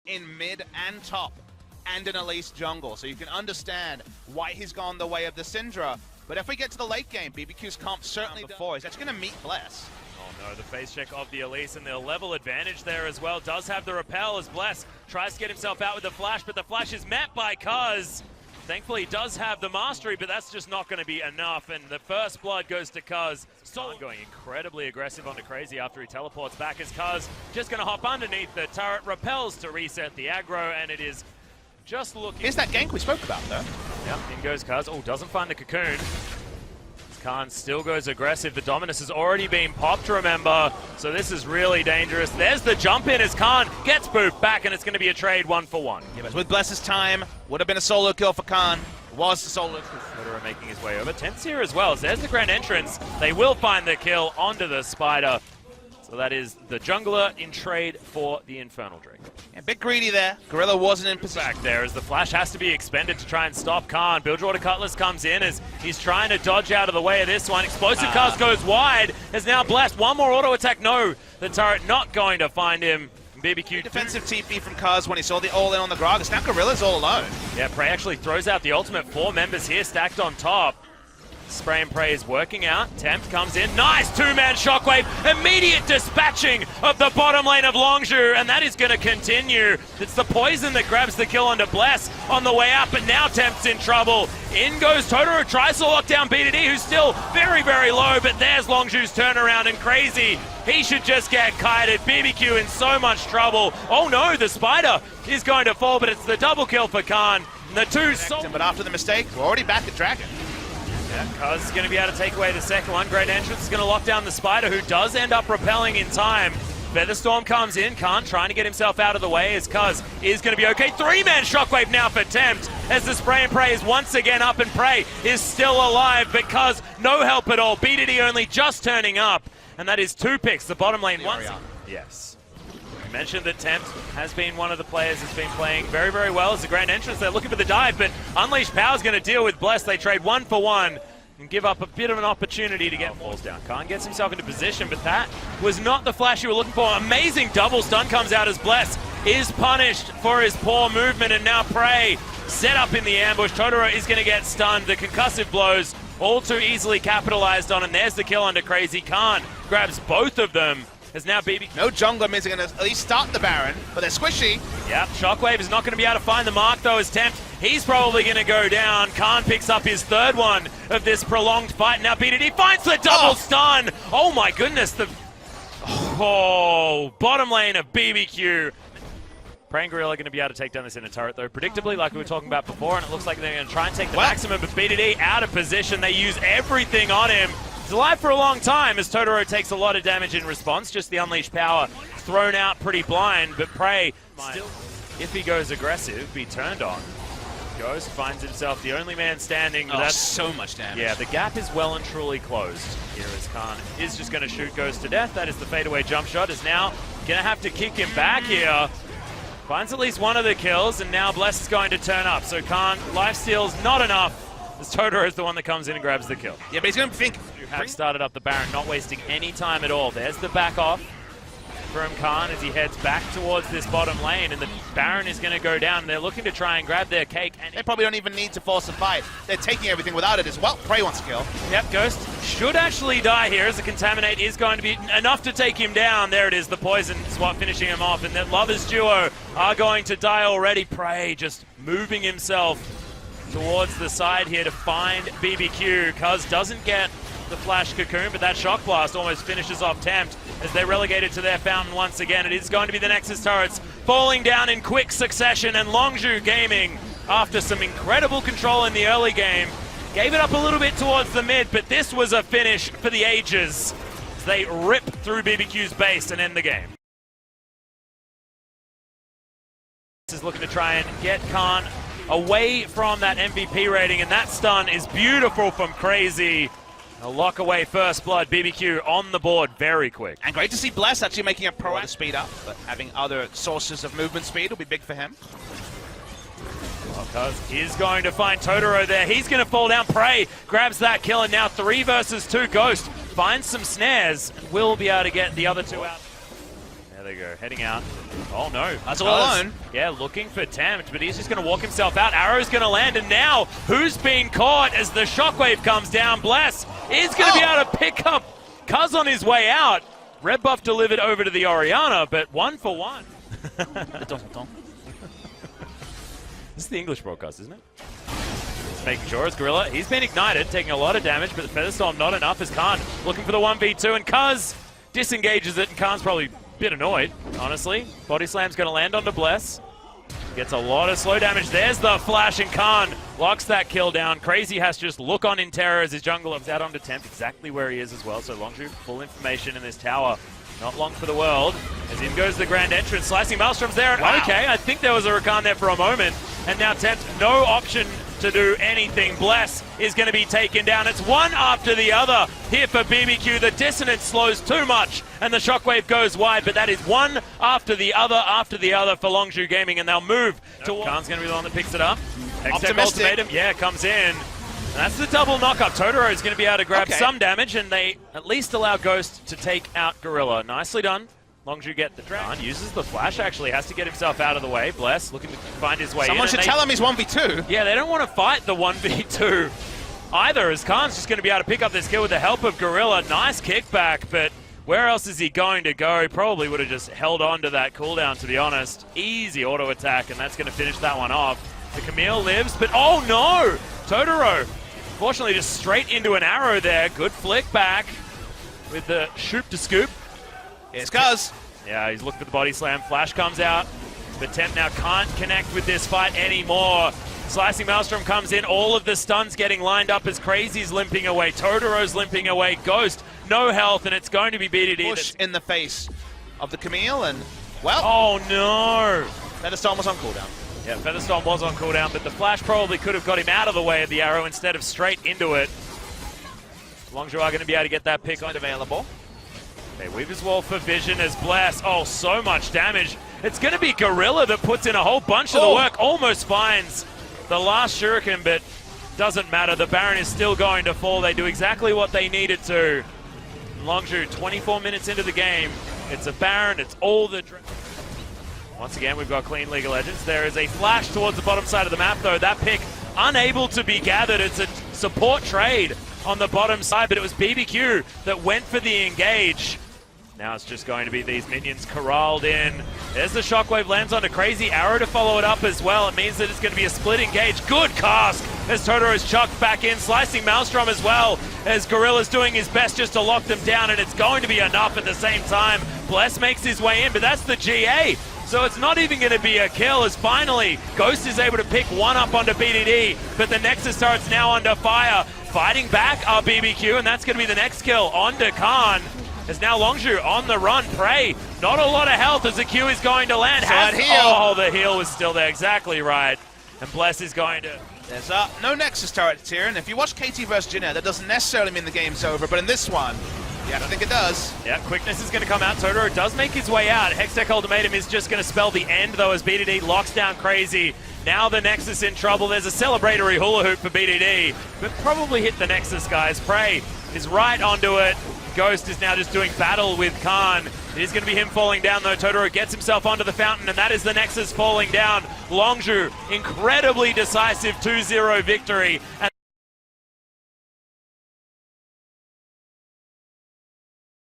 in mid and top and an Elise jungle, so you can understand why he's gone the way of the Syndra. But if we get to the late game, BBQ's comp certainly before is that's going to meet Bless. Oh no, the face check of the Elise and the level advantage there as well. Does have the repel as Bless tries to get himself out with the flash, but the flash is met by Cuz. Thankfully, he does have the mastery, but that's just not going to be enough. And the first blood goes to Cuz. Khan going incredibly aggressive onto Crazy after he teleports back as Cuz just going to hop underneath the turret, repels to reset the aggro, and it is just looking. Here's that gank we spoke about, though. Yep, in goes Cuz. Oh, doesn't find the cocoon. Khan still goes aggressive. The Dominus has already been popped, remember, so this is really dangerous. There's the jump in as Khan gets booped back, and it's going to be a trade 1-for-1. Yeah, but with Bless's time, would have been a solo kill for Khan. Was the solo kill. Federer making his way over. Temp's here as well. So there's the grand entrance. They will find the kill onto the Spider. So that is the jungler in trade for the Infernal Drake. Yeah, a bit greedy there. Gorilla wasn't in position. Back there as the flash has to be expended to try and stop Khan. Bilgewater Cutlass comes in as he's trying to dodge out of the way of this one. Explosive Cuz goes wide. Is now blessed. One more auto attack. No, the turret not going to find him. BBQ defensive TP from Cuz when he saw the all-in on the Gragas. Now Gorilla's all alone. Yeah, Prey actually throws out the ultimate. 4 members here stacked on top. Spray and Pray is working out. Tempt comes in. Nice two-man shockwave. Immediate dispatching of the bottom lane of Longzhu, and that is going to continue. It's the poison that grabs the kill onto Bless on the way up, but now Tempt's in trouble. In goes Totoro, tries to lock down BDD, who's still very, very low, but there's Longzhu's turnaround, and Crazy, he should just get kited. BBQ in so much trouble. Oh no, the Spider is going to fall, but it's the double kill for Khan. And the two... But after the mistake, we're already back at Dragon. Yeah, Cuz is going to be able to take away the second one. Great entrance is going to lock down the Spider, who does end up repelling in time. Featherstorm comes in, Khan trying to get himself out of the way as Cuz is going to be okay. 3-man shockwave now for Tempt as the Spray and Pray is once again up, and Prey is still alive, but Cuz no help at all. BDD only just turning up, and that is 2 picks. The bottom lane once. Yes. We mentioned that Tempt has been one of the players that's been playing very, very well as the grand entrance. They're looking for the dive, but Unleashed Power is going to deal with Bless. They trade 1-for-1 and give up a bit of an opportunity to get falls down. Khan gets himself into position, but that was not the flash you were looking for. Amazing double stun comes out as Bless is punished for his poor movement, and now Prey set up in the ambush. Totoro is going to get stunned. The concussive blows all too easily capitalized on, and there's the kill under Crazy. Khan grabs both of them. As now BBQ. No jungler means they're going to at least start the Baron, but they're squishy. Yep, Shockwave is not going to be able to find the mark though as Tempt. He's probably going to go down. Khan picks up his 3rd one of this prolonged fight. Now BDD finds the double stun. Oh my goodness, the bottom lane of BBQ. Prey and Gorilla are going to be able to take down this inner turret though, predictably, like we were talking about before, and it looks like they're going to try and take the maximum, but BDD out of position. They use everything on him. He's alive for a long time as Totoro takes a lot of damage in response. Just the Unleashed Power thrown out pretty blind, but Prey still, if he goes aggressive, be turned on. Ghost finds himself the only man standing. But that's so much damage. Yeah, the gap is well and truly closed here as Khan is just going to shoot Ghost to death. That is the fadeaway jump shot. Is now going to have to kick him back here. Finds at least one of the kills, and now Bless is going to turn up. So Khan, lifesteal's not enough. As Totoro is the one that comes in and grabs the kill. Yeah, but he's going to think. Have started up the Baron, not wasting any time at all. There's the back off from Khan as he heads back towards this bottom lane, and the Baron is going to go down. They're looking to try and grab their cake. And they probably don't even need to force a fight. They're taking everything without it as well. Prey wants to kill. Yep, Ghost should actually die here as the Contaminate is going to be enough to take him down. There it is, the Poison swap finishing him off, and that Lovers duo are going to die already. Prey just moving himself towards the side here to find BBQ. Cuz doesn't get the flash cocoon, but that shock blast almost finishes off Tempt as they're relegated to their fountain once again. It is going to be the Nexus turrets falling down in quick succession, and Longzhu Gaming, after some incredible control in the early game, gave it up a little bit towards the mid, but this was a finish for the ages as they rip through BBQ's base and end the game. This is looking to try and get Khan away from that MVP rating, and that stun is beautiful from Crazy. A lock away first blood. BBQ on the board very quick. And great to see Bless actually making a pro to speed up, but having other sources of movement speed will be big for him. Cuz is going to find Totoro there. He's going to fall down. Prey grabs that kill, and now 3 versus 2. Ghost finds some snares and will be able to get the other 2 out. There they go, heading out. Oh no. That's all alone. Yeah, looking for Tempt, but he's just going to walk himself out. Arrow's going to land, and now who's being caught as the shockwave comes down? Bless is going to be able to pick up Cuz on his way out. Red buff delivered over to the Orianna, but 1 for 1. This is the English broadcast, isn't it? Just making sure it's Gorilla. He's been ignited, taking a lot of damage, but the Featherstorm not enough as Khan looking for the 1v2, and Cuz disengages it, and Khan's probably a bit annoyed, honestly. Body Slam's going to land onto Bless. Gets a lot of slow damage. There's the flash, and Khan locks that kill down. Crazy has to just look on in terror as his jungle looks out onto Tempt, exactly where he is as well. So Longzhu, full information in this tower. Not long for the world. As in goes the grand entrance. Slicing Maelstrom's there. And wow. Okay, I think there was a Rakan there for a moment. And now Tempt, no option to do anything. Bless is going to be taken down. It's one after the other here for BBQ. The dissonance slows too much and the shockwave goes wide, but that is one after the other for Longzhu Gaming, and they'll move to... Khan's going to be the one that picks it up. Hextech ultimatum, yeah, comes in. And that's the double knock-up. Totoro is going to be able to grab some damage, and they at least allow Ghost to take out Gorilla. Nicely done. Longzhu get the drag. Uses the flash, actually. Has to get himself out of the way. Bless looking to find his way in. Someone should tell him he's 1v2. Yeah, they don't want to fight the 1v2 either, as Khan's just going to be able to pick up this kill with the help of Gorilla. Nice kickback, but where else is he going to go? He probably would have just held on to that cooldown, to be honest. Easy auto attack, and that's going to finish that one off. The Camille lives, but oh no! Totoro, fortunately, just straight into an arrow there. Good flick back with the shoop to scoop. Here's Cuz. Yeah, he's looking for the body slam. Flash comes out, but Tempt now can't connect with this fight anymore. Slicing Maelstrom comes in. All of the stuns getting lined up as Crazy's limping away. Totoro's limping away. Ghost, no health, and it's going to be BDD. Push in the face of the Camille, and, well... Oh, no! Featherstorm was on cooldown. Yeah, Featherstorm was on cooldown, but the flash probably could have got him out of the way of the arrow instead of straight into it. Longzhu are going to be able to get that pick on available. Okay, Weaver's Wall for Vision as Bless. Oh, so much damage. It's going to be Gorilla that puts in a whole bunch of the work. Almost finds the last shuriken, but doesn't matter. The Baron is still going to fall. They do exactly what they needed to. Longzhu, 24 minutes into the game. It's a Baron. It's all the... Once again, we've got clean League of Legends. There is a flash towards the bottom side of the map, though. That pick unable to be gathered. It's a support trade on the bottom side, but it was BBQ that went for the engage. Now it's just going to be these minions corralled in. There's the shockwave, lands onto Crazy. Arrow to follow it up as well. It means that it's going to be a split engage. Good cast as Totoro's chucked back in. Slicing Maelstrom as well as Gorilla's doing his best just to lock them down, and it's going to be enough at the same time. Bless makes his way in, but that's the GA. So it's not even going to be a kill, as finally Ghost is able to pick one up onto BDD, but the Nexus turret's now under fire. Fighting back are BBQ, and that's going to be the next kill onto Khan. As now Longzhu on the run. Prey, not a lot of health as the Q is going to land. Oh, the heal was still there, exactly right. And Bless is going to... There's no Nexus turrets here, and if you watch KT vs Jinner, that doesn't necessarily mean the game's over, but in this one, yeah, I think it does. Yeah, quickness is going to come out. Totoro does make his way out. Hextech ultimatum is just going to spell the end, though, as BDD locks down Crazy. Now the Nexus in trouble. There's a celebratory hula hoop for BDD, but probably hit the Nexus, guys. Prey is right onto it. Ghost is now just doing battle with Khan. It is going to be him falling down, though. Totoro gets himself onto the fountain, and that is the Nexus falling down. Longzhu, incredibly decisive 2-0 victory.